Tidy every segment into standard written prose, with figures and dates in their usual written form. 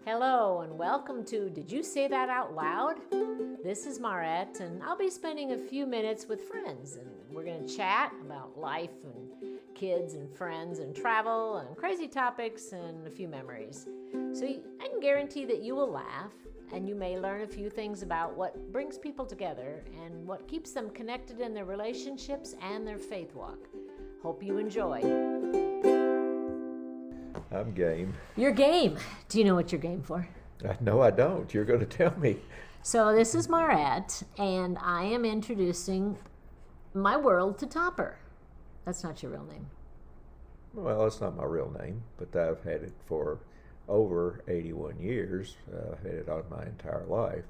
Hello and welcome to Did You Say That Out Loud? This is Marette and I'll be spending a few minutes with friends and we're going to chat about life and kids and friends and travel and crazy topics and a few memories. So I can guarantee that you will laugh and you may learn a few things about what brings people together and what keeps them connected in their relationships and their faith walk. Hope you enjoy. I'm game. You're game. Do you know what you're game for? No, I don't. You're going to tell me. So this is Marette, and I am introducing my world to Topper. That's not your real name. Well, it's not my real name, but I've had it for over 81 years. I've had it all my entire life.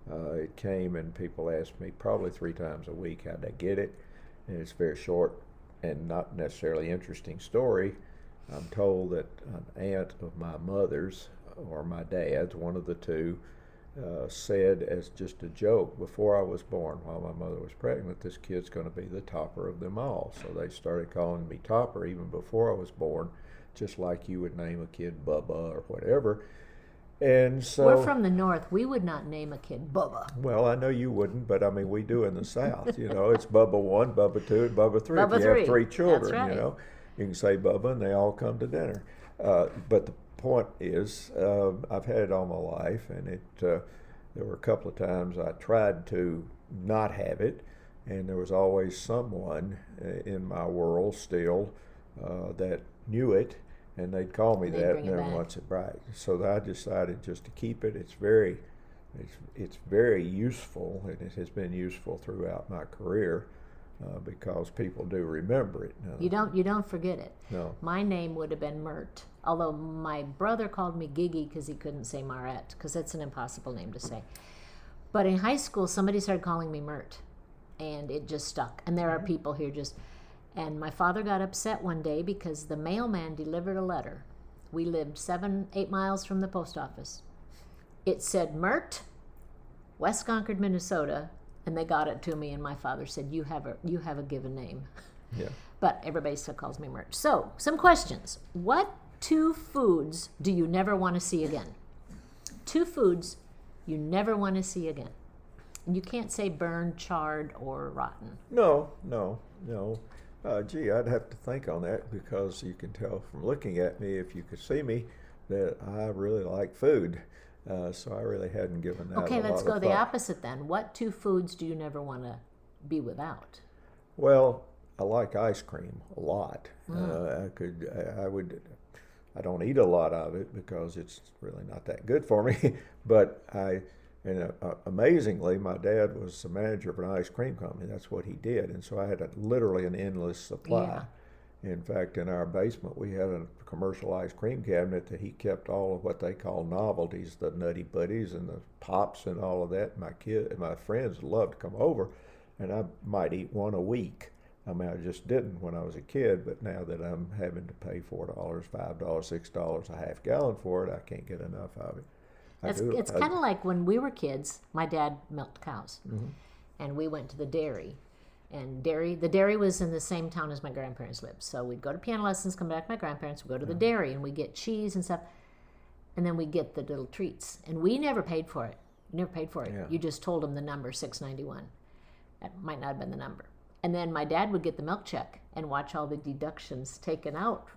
It came and people ask me probably 3 times a week how'd I get it, and it's a very short and not necessarily interesting story. I'm told that an aunt of my mother's, or my dad's, one of the two, said as just a joke before I was born, while my mother was pregnant, this kid's going to be the topper of them all. So they started calling me Topper even before I was born, just like you would name a kid Bubba or whatever. And so We're from the north. We would not name a kid Bubba. well, I know you wouldn't, but I mean we do in the South. You know, it's Bubba 1, Bubba 2, and Bubba 3. Bubba if you 3. have 3 children, That's right. you know, you can say Bubba and they all come to dinner. But the point is, I've had it all my life, and there were a couple of times I tried to not have it, and there was always someone in my world still that knew it, and they'd call me They'd that, bring and it then back. once it bright. So I decided just to keep it. It's very useful, and it has been useful throughout my career because people do remember it. You don't forget it. No. My name would have been Mert, although my brother called me Gigi because he couldn't say Marette, because that's an impossible name to say. But in high school, somebody started calling me Mert, and it just stuck. And there are people here and my father got upset one day because the mailman delivered a letter. We lived 7-8 miles from the post office. It said Mert, West Concord, Minnesota, and they got it to me, and my father said, you have a given name. Yeah. But everybody still calls me Mert. So, some questions. What 2 foods do you never want to see again? 2 foods you never want to see again. And you can't say burned, charred, or rotten. No. Gee, I'd have to think on that because you can tell from looking at me, if you could see me, that I really like food. So I really hadn't given that Okay, a let's lot go of the thought. opposite then. What 2 foods do you never want to be without? Well, I like ice cream a lot. Mm. I don't eat a lot of it because it's really not that good for me. But amazingly, my dad was the manager of an ice cream company. That's what he did, and so I had literally an endless supply. Yeah. In fact, in our basement, we had a commercial ice cream cabinet that he kept all of what they call novelties, the Nutty Buddies and the Pops and all of that. My friends loved to come over, and I might eat one a week. I mean, I just didn't when I was a kid, but now that I'm having to pay $4, $5, $6 a half gallon for it, I can't get enough of it. It's kind of like when we were kids, my dad milked cows, Mm-hmm. and we went to the dairy. And the dairy was in the same town as my grandparents lived. So we'd go to piano lessons, come back to my grandparents, we'd go to the dairy, and we'd get cheese and stuff. And then we'd get the little treats. And we never paid for it. Yeah. You just told them the number, $6.91. That might not have been the number. And then my dad would get the milk check and watch all the deductions taken out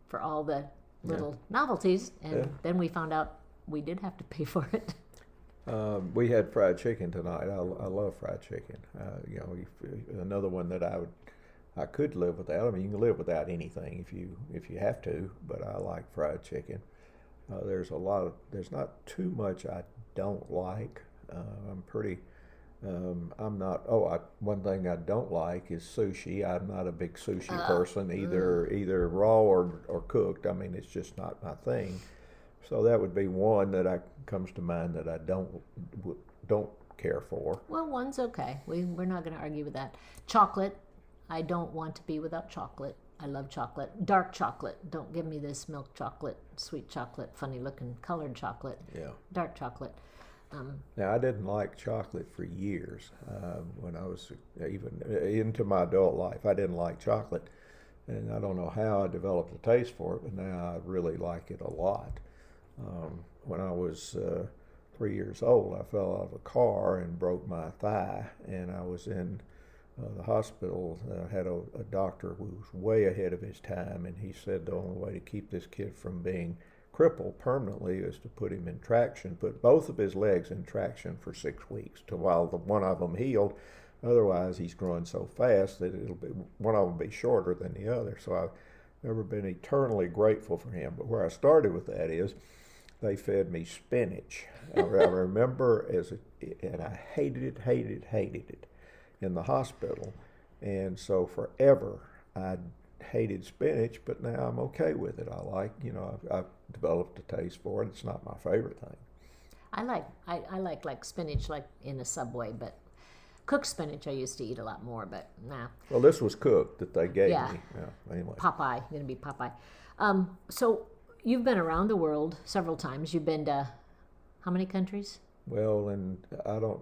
for all the little novelties. And then we found out we did have to pay for it. We had fried chicken tonight. I love fried chicken. Another one that I could live without. I mean, you can live without anything if you have to, but I like fried chicken. There's not too much I don't like. One thing I don't like is sushi. I'm not a big sushi person, either raw or cooked. I mean, it's just not my thing. So that would be one that comes to mind that I don't care for. Well, one's okay. We're not going to argue with that. Chocolate. I don't want to be without chocolate. I love chocolate. Dark chocolate. Don't give me this milk chocolate, sweet chocolate, funny looking colored chocolate. Yeah. Dark chocolate. Now, I didn't like chocolate for years. When I was even into my adult life, I didn't like chocolate. And I don't know how I developed a taste for it, but now I really like it a lot. When I was 3 years old, I fell out of a car and broke my thigh, and I was in the hospital. Had a doctor who was way ahead of his time, and he said the only way to keep this kid from being crippled permanently is to put him in traction, put both of his legs in traction for 6 weeks, to while the one of them healed. Otherwise, he's growing so fast that it'll be one of them will be shorter than the other. So I've never been eternally grateful for him. But where I started with that is they fed me spinach. I remember and I hated it in the hospital. And so forever I hated spinach, but now I'm okay with it. I've developed a taste for it. It's not my favorite thing. I like spinach like in a Subway, but cooked spinach I used to eat a lot more, but nah. Well, this was cooked that they gave Yeah. me. Yeah, anyway. Popeye, gonna be Popeye. So you've been around the world several times. You've been to how many countries? Well, and I don't.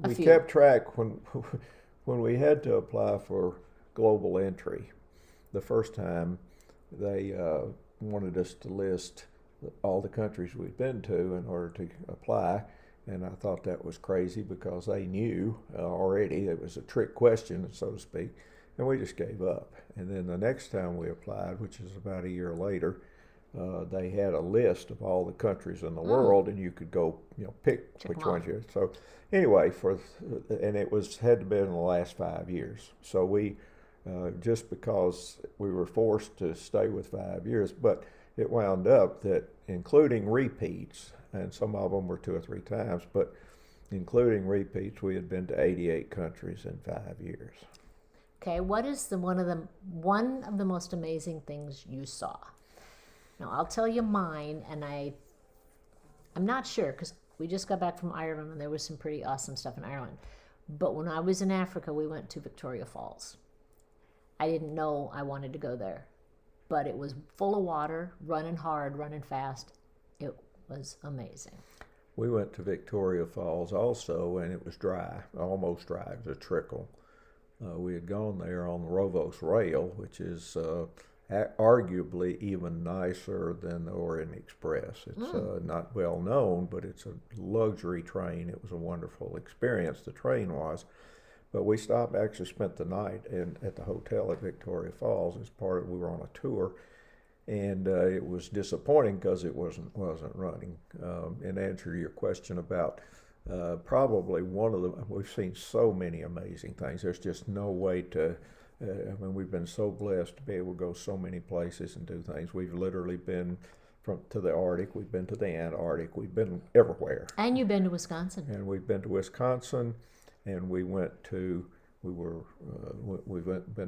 A We few. kept track when we had to apply for global entry. The first time they wanted us to list all the countries we'd been to in order to apply, and I thought that was crazy because they knew already it was a trick question, so to speak, and we just gave up. And then the next time we applied, which is about a year later, they had a list of all the countries in the world, and you could go, pick Check which them off. ones you. So, anyway, and it had to be in the last 5 years. So we, just because we were forced to stay with 5 years, but it wound up that including repeats, and some of them were 2 or 3 times, but including repeats, we had been to 88 countries in 5 years. Okay, what is one of the most amazing things you saw? Now I'll tell you mine, and I'm not sure because we just got back from Ireland and there was some pretty awesome stuff in Ireland. But when I was in Africa, we went to Victoria Falls. I didn't know I wanted to go there, but it was full of water, running hard, running fast. It was amazing. We went to Victoria Falls also, and it was dry, almost dry. It was a trickle. We had gone there on the Rovos Rail, which is arguably even nicer than the Orient Express. It's not well known, but it's a luxury train. It was a wonderful experience, the train was. But we actually spent the night at the hotel at Victoria Falls as we were on a tour, and it was disappointing because it wasn't running. In answer to your question about probably one of them, we've seen so many amazing things. There's just no way to. We've been so blessed to be able to go so many places and do things. We've literally been to the Arctic. We've been to the Antarctic. We've been everywhere. And you've been to Wisconsin. And we've been to Wisconsin, and we've been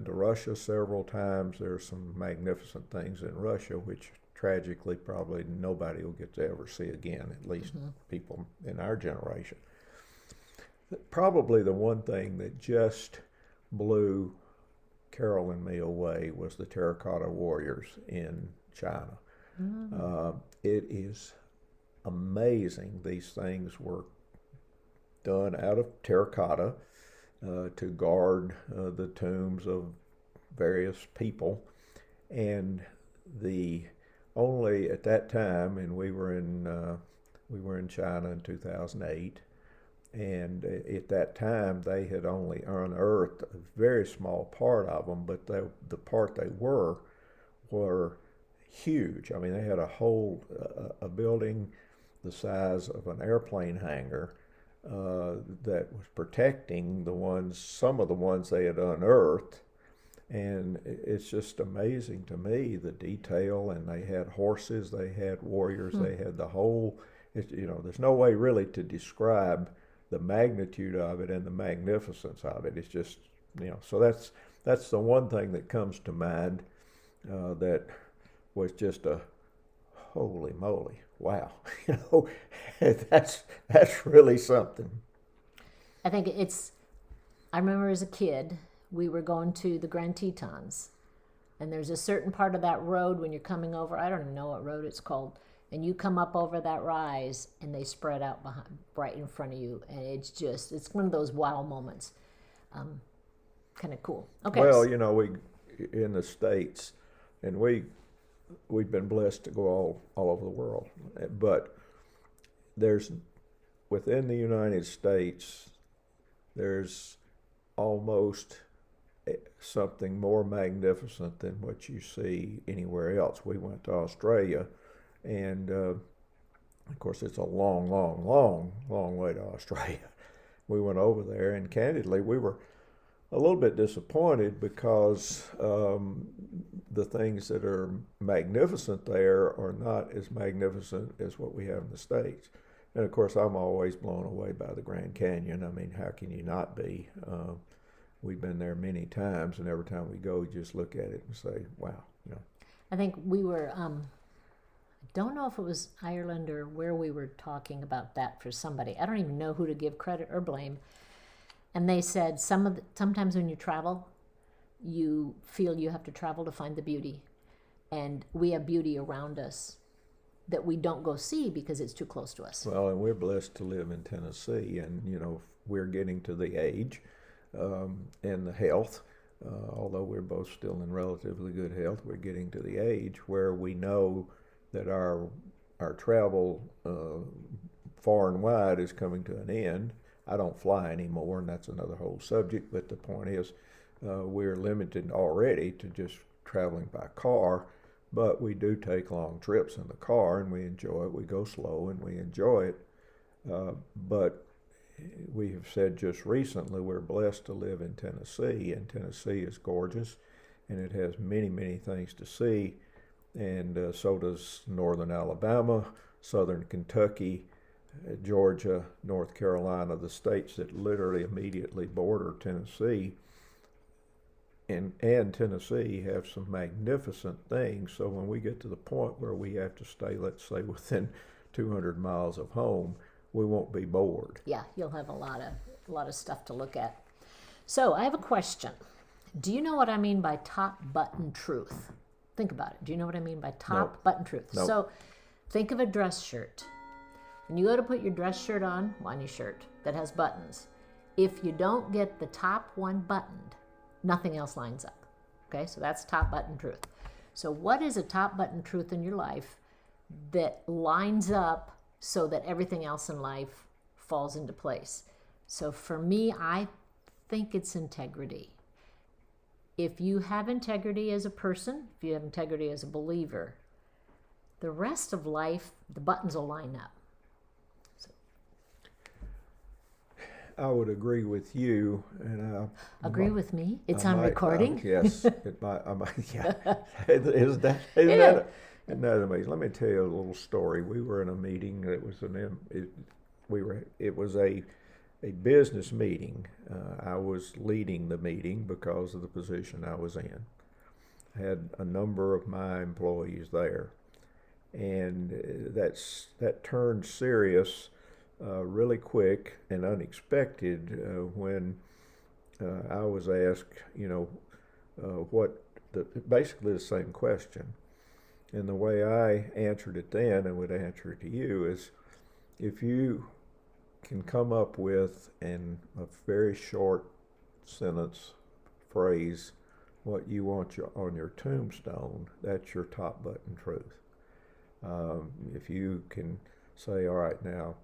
to Russia several times. There's some magnificent things in Russia, which tragically probably nobody will get to ever see again, at least people in our generation. Probably the one thing that just blew Carol and me away was the terracotta warriors in China. It is amazing. These things were done out of terracotta to guard the tombs of various people, and only at that time, and we were in China in 2008. And at that time, they had only unearthed a very small part of them, but the part they were huge. I mean, they had a building the size of an airplane hangar that was protecting some of the ones they had unearthed. And it's just amazing to me, the detail. And they had horses, they had warriors, they had the whole. There's no way really to describe the magnitude of it and the magnificence of it. It's just, so that's the one thing that comes to mind that was just a holy moly, wow. That's really something. I think I remember as a kid, we were going to the Grand Tetons, and there's a certain part of that road when you're coming over, I don't even know what road it's called, and you come up over that rise and they spread out right in front of you, and it's one of those wow moments. Kind of cool. Okay. Well, we in the States, and we we've been blessed to go all over the world. But there's, within the United States, there's almost something more magnificent than what you see anywhere else. We went to Australia, and of course, it's a long, long, long, long way to Australia. We went over there, and candidly, we were a little bit disappointed because the things that are magnificent there are not as magnificent as what we have in the States. And of course, I'm always blown away by the Grand Canyon. I mean, how can you not be? We've been there many times, and every time we go, you just look at it and say, wow. I think we were, don't know if it was Ireland or where we were talking about that for somebody. I don't even know who to give credit or blame. And they said sometimes when you travel, you feel you have to travel to find the beauty. And we have beauty around us that we don't go see because it's too close to us. Well, and we're blessed to live in Tennessee, and we're getting to the age and the health. Although we're both still in relatively good health, we're getting to the age where we know that our travel far and wide is coming to an end. I don't fly anymore, and that's another whole subject, but the point is we're limited already to just traveling by car, but we do take long trips in the car, and we enjoy it. We go slow, and we enjoy it. But we have said just recently we're blessed to live in Tennessee, and Tennessee is gorgeous, and it has many, many things to see, and so does northern Alabama, southern Kentucky, Georgia, North Carolina, the states that literally immediately border Tennessee. And Tennessee have some magnificent things. So when we get to the point where we have to stay, let's say, within 200 miles of home, we won't be bored. Yeah, you'll have a lot of stuff to look at. So I have a question. Do you know what I mean by top button truth? Think about it. Do you know what I mean by top button truth? No. So think of a dress shirt. When you go to put your dress shirt on your shirt that has buttons, if you don't get the top one buttoned, nothing else lines up. Okay, so that's top button truth. So what is a top button truth in your life that lines up so that everything else in life falls into place? So for me, I think it's integrity. If you have integrity as a person, if you have integrity as a believer, the rest of life, the buttons will line up. I would agree with you, and Agree with me? It's on recording? Yes, it might. Yeah. Isn't that amazing? Let me tell you a little story. We were in a meeting. It was a business meeting. I was leading the meeting because of the position I was in. I had a number of my employees there, and that turned serious really quick and unexpected when I was asked, basically the same question. And the way I answered it then and would answer it to you is, if you can come up with, in a very short sentence, phrase, what you want on your tombstone, that's your top button truth. If you can say, all right, now,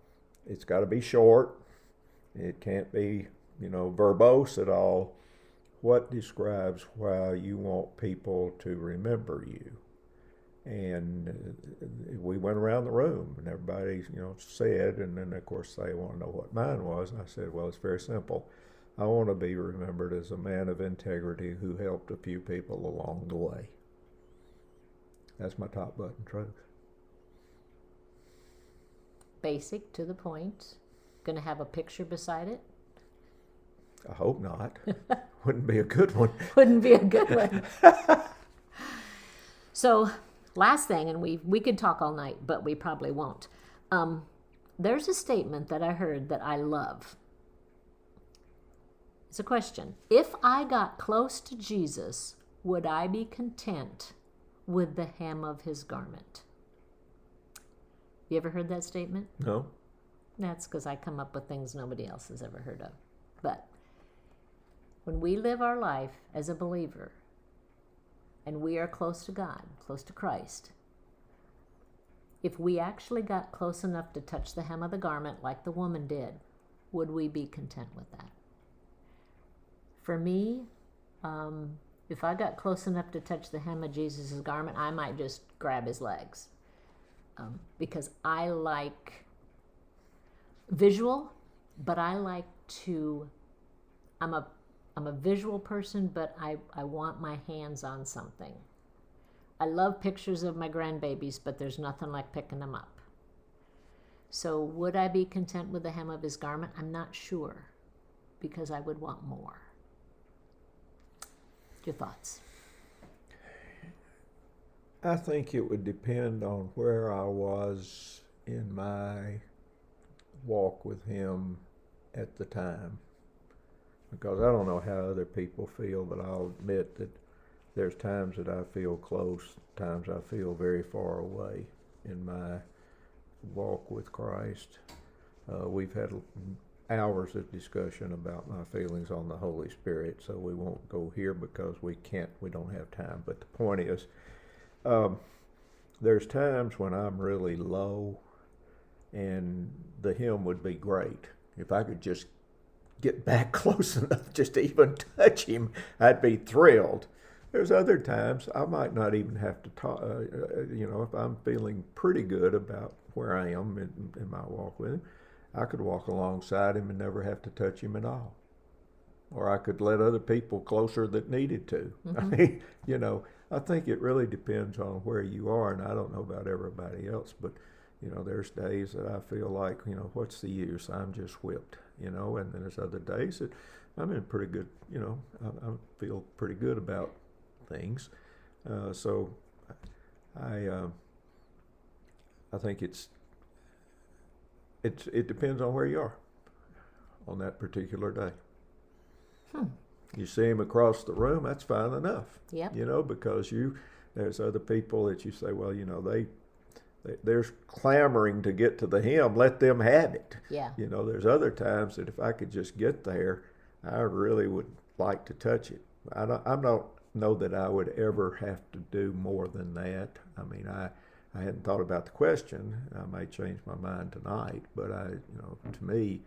it's got to be short. It can't be, verbose at all. What describes why you want people to remember you? And we went around the room, and everybody, said, and then of course they want to know what mine was. And I said, well, it's very simple. I want to be remembered as a man of integrity who helped a few people along the way. That's my top button truth. Basic, to the point. Going to have a picture beside it? I hope not. Wouldn't be a good one. Wouldn't be a good one. So, last thing, and we could talk all night, but we probably won't. There's a statement that I heard that I love. It's a question. If I got close to Jesus, would I be content with the hem of his garment? You ever heard that statement? No. That's because I come up with things nobody else has ever heard of. But when we live our life as a believer, and we are close to God, close to Christ, if we actually got close enough to touch the hem of the garment like the woman did, would we be content with that? For me, if I got close enough to touch the hem of Jesus' garment, I might just grab his legs. Because I like visual, but I like to, I'm a visual person, but I want my hands on something. I love pictures of my grandbabies, but there's nothing like picking them up. So would I be content with the hem of his garment? I'm not sure, because I would want more. Your thoughts? I think it would depend on where I was in my walk with him at the time. Because I don't know how other people feel, but I'll admit that there's times that I feel close, times I feel very far away in my walk with Christ. We've had hours of discussion about my feelings on the Holy Spirit, so we won't go here because we don't have time. But the point is, there's times when I'm really low, and the hymn would be great. If I could just get back close enough just to even touch him, I'd be thrilled. There's other times I might not even have to talk, if I'm feeling pretty good about where I am in my walk with him, I could walk alongside him and never have to touch him at all. Or I could let other people closer that needed to. Mm-hmm. I mean, I think it really depends on where you are, and I don't know about everybody else, but, there's days that I feel like, what's the use? I'm just whipped, and then there's other days that I'm in pretty good, I feel pretty good about things. So I think it depends on where you are on that particular day. You see him across the room, that's fine enough. Yep. Because there's other people that you say, well, they're clamoring to get to the hymn, let them have it. Yeah. There's other times that if I could just get there, I really would like to touch it. I don't know that I would ever have to do more than that. I mean, I hadn't thought about the question. I may change my mind tonight, but to me,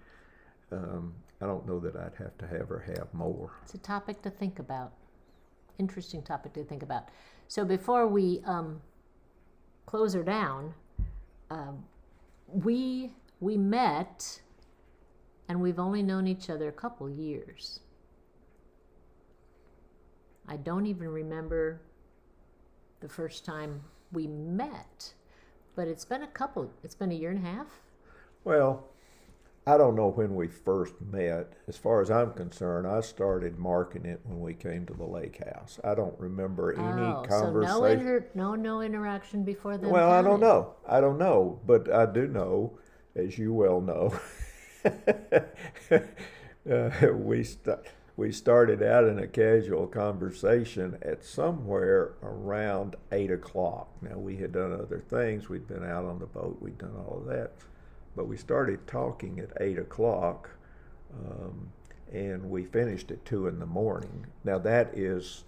I don't know that I'd have to have more. It's a topic to think about. Interesting topic to think about. So before we close her down, we met, and we've only known each other a couple years. I don't even remember the first time we met, but it's been a year and a half. Well, I don't know when we first met. As far as I'm concerned, I started marking it when we came to the lake house. I don't remember any conversation. So no interaction before then? Well, I don't know. But I do know, as you well know, we started out in a casual conversation at somewhere around 8 o'clock. Now, we had done other things. We'd been out on the boat. We'd done all of that. But we started talking at 8 o'clock, and we finished at 2 in the morning. Now, that is,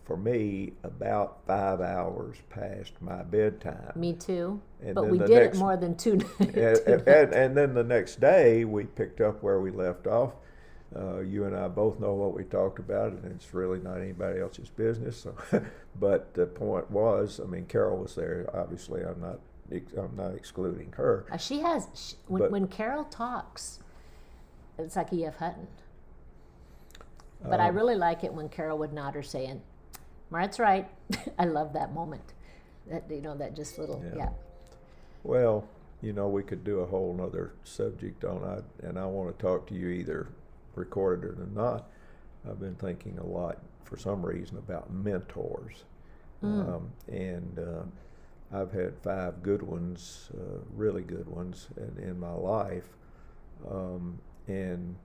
for me, about 5 hours past my bedtime. Me too. And but we did it more than 2 days. And then the next day, we picked up where we left off. You and I both know what we talked about, and it's really not anybody else's business. So, but the point was, Carol was there. Obviously, I'm not excluding her. When Carol talks, it's like E.F. Hutton. But I really like it when Carol would nod her saying, Marette's right. I love that moment. That just little, yeah. Well, we could do a whole nother subject on it, and I want to talk to you either recorded or not. I've been thinking a lot, for some reason, about mentors. I've had 5 good ones, really good ones in my life, and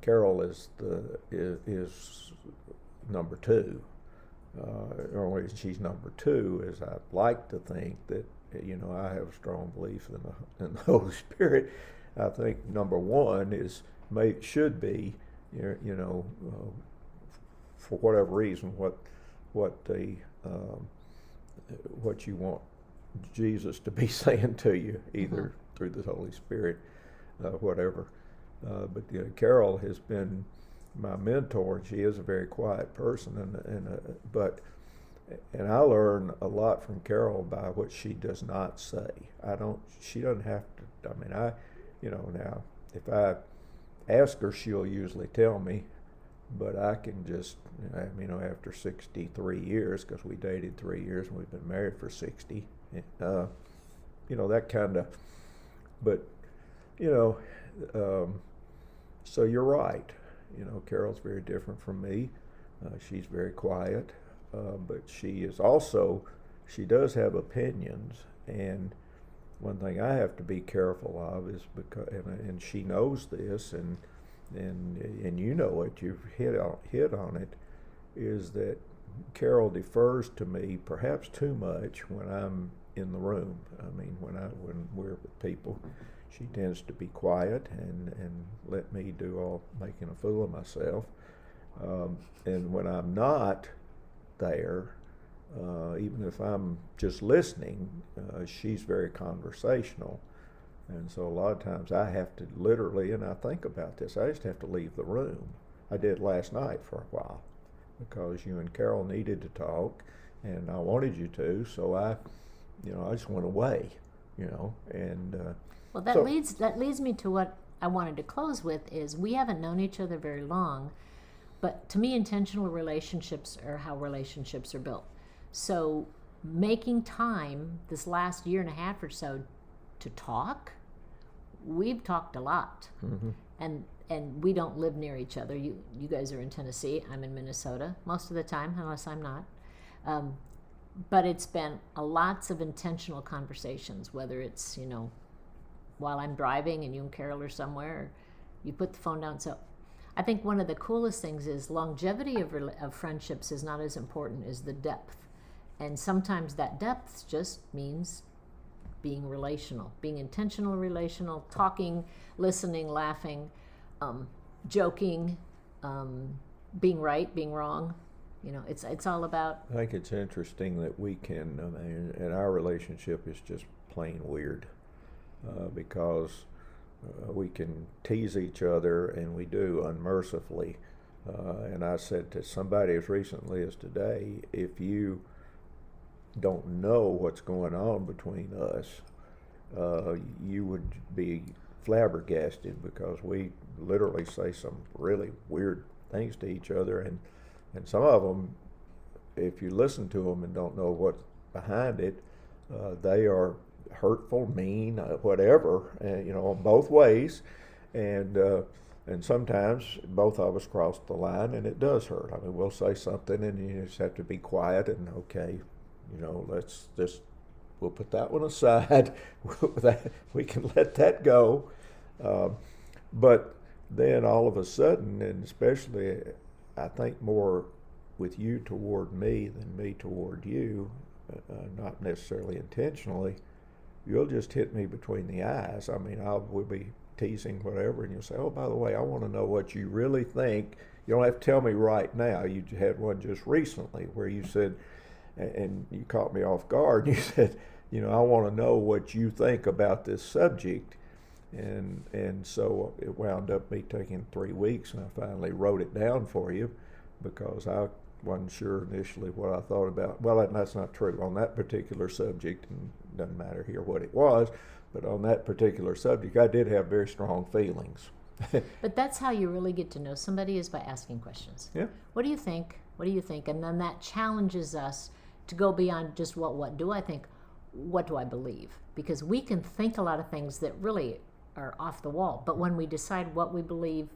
Carol is number 2. Or she's number 2, as I like to think that I have a strong belief in the Holy Spirit. I think number 1 should be, for whatever reason, what what you want Jesus to be saying to you, either through the Holy Spirit, whatever. But Carol has been my mentor. She is a very quiet person, and I learn a lot from Carol by what she does not say. She doesn't have to. I mean, now if I ask her, she'll usually tell me, but I can just, after 63 years, because we dated 3 years and we've been married for 60, that kind of, but, so you're right. Carol's very different from me. She's very quiet, but she does have opinions, and one thing I have to be careful of is because, and she knows this, and you know it, you've hit on it, is that Carol defers to me perhaps too much when I'm in the room. I mean, when we're with people, she tends to be quiet and let me do all making a fool of myself. And when I'm not there, even if I'm just listening, she's very conversational. And so a lot of times I have to literally, and I think about this, I just have to leave the room. I did last night for a while because you and Carol needed to talk and I wanted you to, so I just went away, and well, that leads me to what I wanted to close with is we haven't known each other very long, but to me intentional relationships are how relationships are built. So making time this last year and a half or so to talk, we've talked a lot. Mm-hmm. And we don't live near each other. You guys are in Tennessee, I'm in Minnesota most of the time, unless I'm not. But it's been lots of intentional conversations, whether it's, while I'm driving and you and Carol are somewhere, you put the phone down. So I think one of the coolest things is longevity of friendships is not as important as the depth. And sometimes that depth just means being relational, being intentional relational, talking, listening, laughing, joking, being right, being wrong. It's all about. I think it's interesting that we can, and our relationship is just plain weird, because we can tease each other, and we do unmercifully. And I said to somebody as recently as today, if you don't know what's going on between us, you would be flabbergasted, because we literally say some really weird things to each other, and some of them, if you listen to them and don't know what's behind it, they are hurtful, mean, whatever, on both ways, and sometimes both of us cross the line, and it does hurt. I mean, we'll say something, and you just have to be quiet and okay, we'll put that one aside. We can let that go. But then all of a sudden, and especially I think more with you toward me than me toward you, not necessarily intentionally, you'll just hit me between the eyes. I mean, we'll be teasing whatever, and you'll say, oh, by the way, I want to know what you really think. You don't have to tell me right now. You had one just recently where you said, and you caught me off guard, you said, I want to know what you think about this subject. And so it wound up me taking 3 weeks, and I finally wrote it down for you because I wasn't sure initially what I thought about. Well, that's not true on that particular subject, and it doesn't matter here what it was, but on that particular subject, I did have very strong feelings. But that's how you really get to know somebody, is by asking questions. Yeah. What do you think? What do you think? And then that challenges us to go beyond just what do I think? What do I believe? Because we can think a lot of things that really are off the wall, but when we decide what we believe,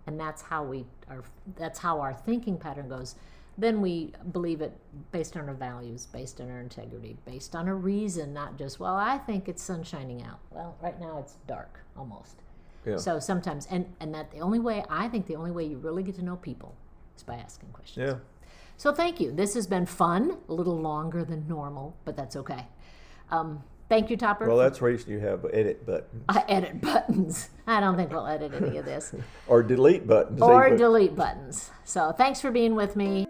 and that's how our thinking pattern goes, then we believe it based on our values, based on our integrity, based on a reason, not just, well, I think it's sun shining out. Well, right now it's dark almost. Yeah. So sometimes, and that the only way you really get to know people is by asking questions. Yeah. So thank you. This has been fun, a little longer than normal, but that's okay. Thank you, Topper. Well, that's the reason you have edit buttons. Edit buttons. I don't think we'll edit any of this. Or delete buttons. Or delete buttons. So thanks for being with me.